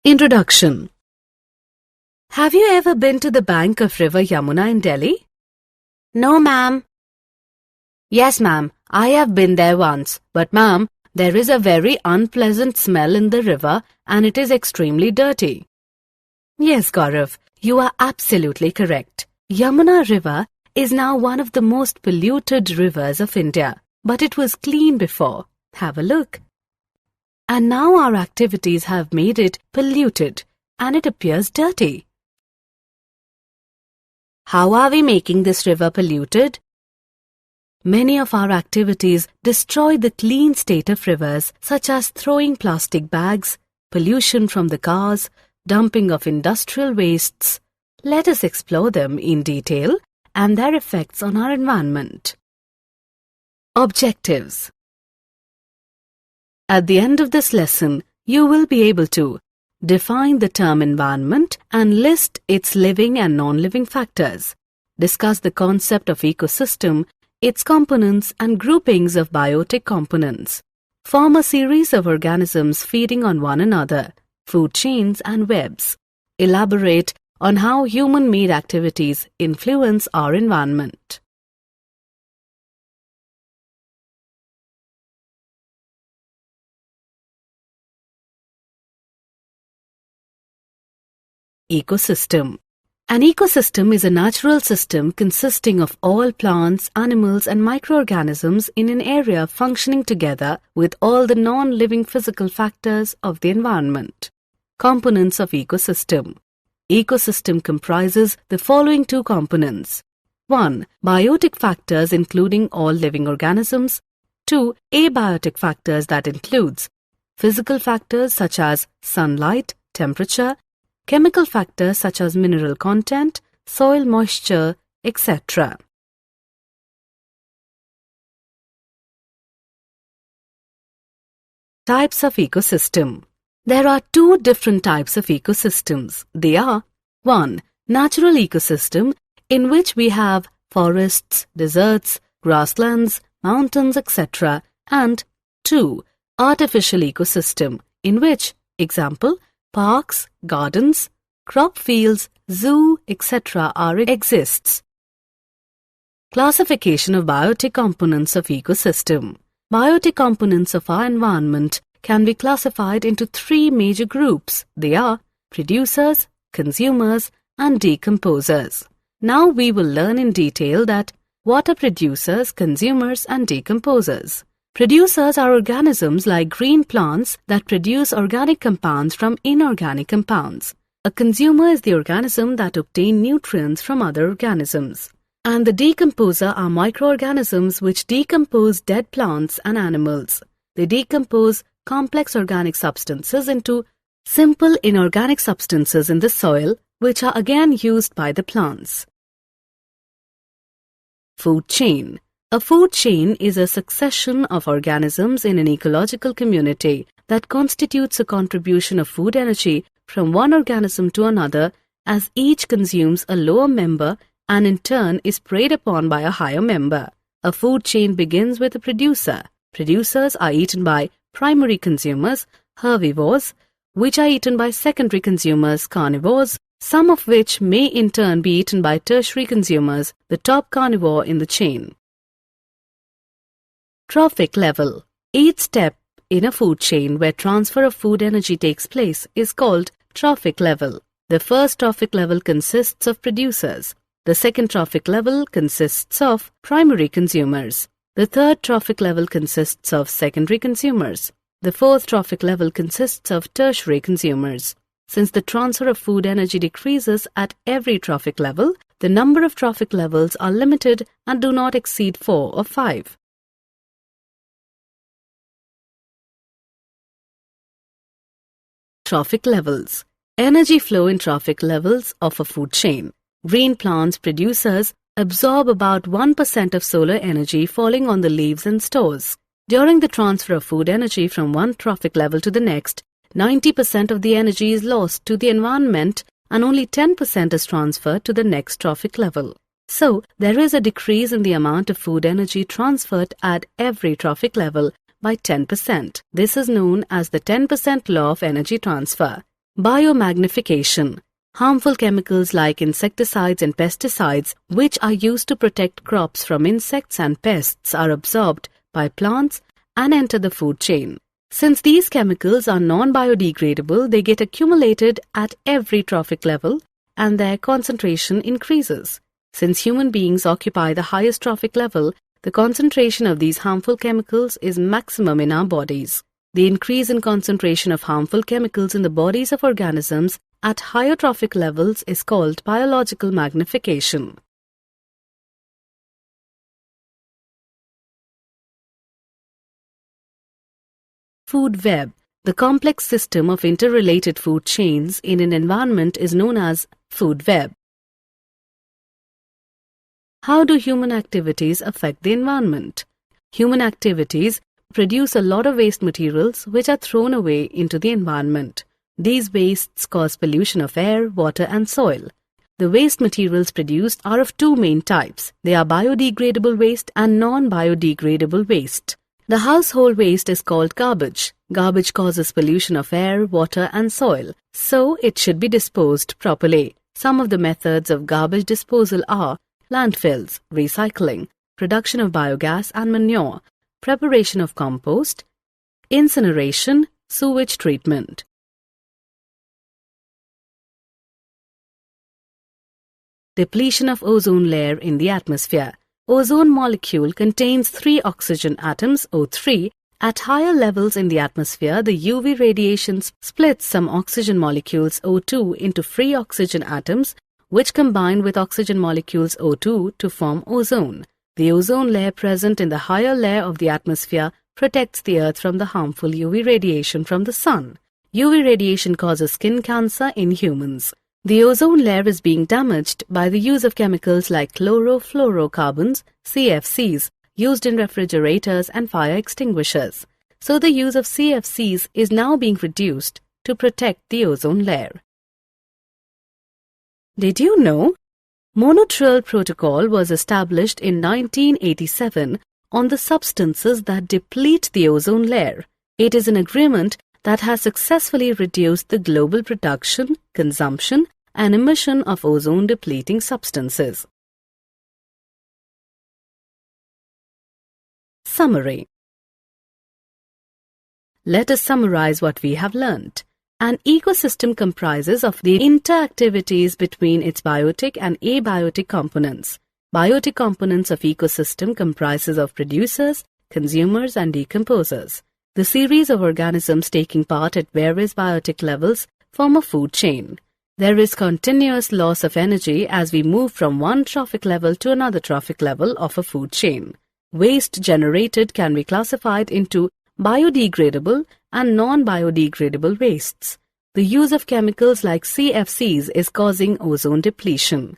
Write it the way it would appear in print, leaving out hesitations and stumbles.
Introduction. Have you ever been to the bank of River Yamuna in Delhi? No, ma'am. Yes, ma'am. I have been there once. But, ma'am, there is a very unpleasant smell in the river and it is extremely dirty. Yes, Gaurav, you are absolutely correct. Yamuna River is now one of the most polluted rivers of India. But it was clean before. Have a look. And now our activities have made it polluted and it appears dirty. How are we making this river polluted? Many of our activities destroy the clean state of rivers, such as throwing plastic bags, pollution from the cars, dumping of industrial wastes. Let us explore them in detail and their effects on our environment. Objectives. At the end of this lesson, you will be able to define the term environment and list its living and non-living factors. Discuss the concept of ecosystem, its components and groupings of biotic components. Form a series of organisms feeding on one another, food chains and webs. Elaborate on how human-made activities influence our environment. Ecosystem. An ecosystem is a natural system consisting of all plants, animals and microorganisms in an area functioning together with all the non-living physical factors of the environment. Components of ecosystem. Ecosystem comprises the following two components. 1. Biotic factors including all living organisms. 2. Abiotic factors that includes physical factors such as sunlight, temperature, chemical factors such as mineral content, soil moisture, etc. Types of ecosystem. There are two different types of ecosystems. They are 1. Natural ecosystem, in which we have forests, deserts, grasslands, mountains, etc. and 2. Artificial ecosystem, in which, example, parks, gardens, crop fields, zoo, etc. exists. Classification of biotic components of ecosystem. Biotic components of our environment can be classified into three major groups. They are producers, consumers, and decomposers. Now we will learn in detail that what are producers, consumers, and decomposers. Producers are organisms like green plants that produce organic compounds from inorganic compounds. A consumer is the organism that obtains nutrients from other organisms. And the decomposer are microorganisms which decompose dead plants and animals. They decompose complex organic substances into simple inorganic substances in the soil, which are again used by the plants. Food chain. A food chain is a succession of organisms in an ecological community that constitutes a contribution of food energy from one organism to another as each consumes a lower member and in turn is preyed upon by a higher member. A food chain begins with a producer. Producers are eaten by primary consumers, herbivores, which are eaten by secondary consumers, carnivores, some of which may in turn be eaten by tertiary consumers, the top carnivore in the chain. Trophic level. Each step in a food chain where transfer of food energy takes place is called trophic level. The first trophic level consists of producers. The second trophic level consists of primary consumers. The third trophic level consists of secondary consumers. The fourth trophic level consists of tertiary consumers. Since the transfer of food energy decreases at every trophic level, the number of trophic levels are limited and do not exceed 4 or 5. Trophic levels. Energy flow in trophic levels of a food chain. Green plants producers absorb about 1% of solar energy falling on the leaves and stores. During the transfer of food energy from one trophic level to the next, 90% of the energy is lost to the environment and only 10% is transferred to the next trophic level. So, there is a decrease in the amount of food energy transferred at every trophic level by 10%. This is known as the 10% law of energy transfer. Biomagnification. Harmful chemicals like insecticides and pesticides, which are used to protect crops from insects and pests, are absorbed by plants and enter the food chain. Since these chemicals are non-biodegradable, they get accumulated at every trophic level and their concentration increases. Since human beings occupy the highest trophic level, the concentration of these harmful chemicals is maximum in our bodies. The increase in concentration of harmful chemicals in the bodies of organisms at higher trophic levels is called biological magnification. Food web. The complex system of interrelated food chains in an environment is known as food web. How do human activities affect the environment? Human activities produce a lot of waste materials which are thrown away into the environment. These wastes cause pollution of air, water and soil. The waste materials produced are of two main types. They are biodegradable waste and non-biodegradable waste. The household waste is called garbage. Garbage causes pollution of air, water and soil, so it should be disposed properly. Some of the methods of garbage disposal are landfills, recycling, production of biogas and manure, preparation of compost, incineration, sewage treatment. Depletion of ozone layer in the atmosphere. Ozone molecule contains 3 oxygen atoms, O3. At higher levels in the atmosphere, the UV radiation splits some oxygen molecules O2 into free oxygen atoms, which combine with oxygen molecules O2 to form ozone. The ozone layer present in the higher layer of the atmosphere protects the Earth from the harmful UV radiation from the sun. UV radiation causes skin cancer in humans. The ozone layer is being damaged by the use of chemicals like chlorofluorocarbons, CFCs, used in refrigerators and fire extinguishers. So the use of CFCs is now being reduced to protect the ozone layer. Did you know? Montreal Protocol was established in 1987 on the substances that deplete the ozone layer. It is an agreement that has successfully reduced the global production, consumption, and emission of ozone-depleting substances. Summary. Let us summarize what we have learnt. An ecosystem comprises of the interactivities between its biotic and abiotic components. Biotic components of ecosystem comprises of producers, consumers, and decomposers. The series of organisms taking part at various biotic levels form a food chain. There is continuous loss of energy as we move from one trophic level to another trophic level of a food chain. Waste generated can be classified into biodegradable and non-biodegradable wastes. The use of chemicals like CFCs is causing ozone depletion.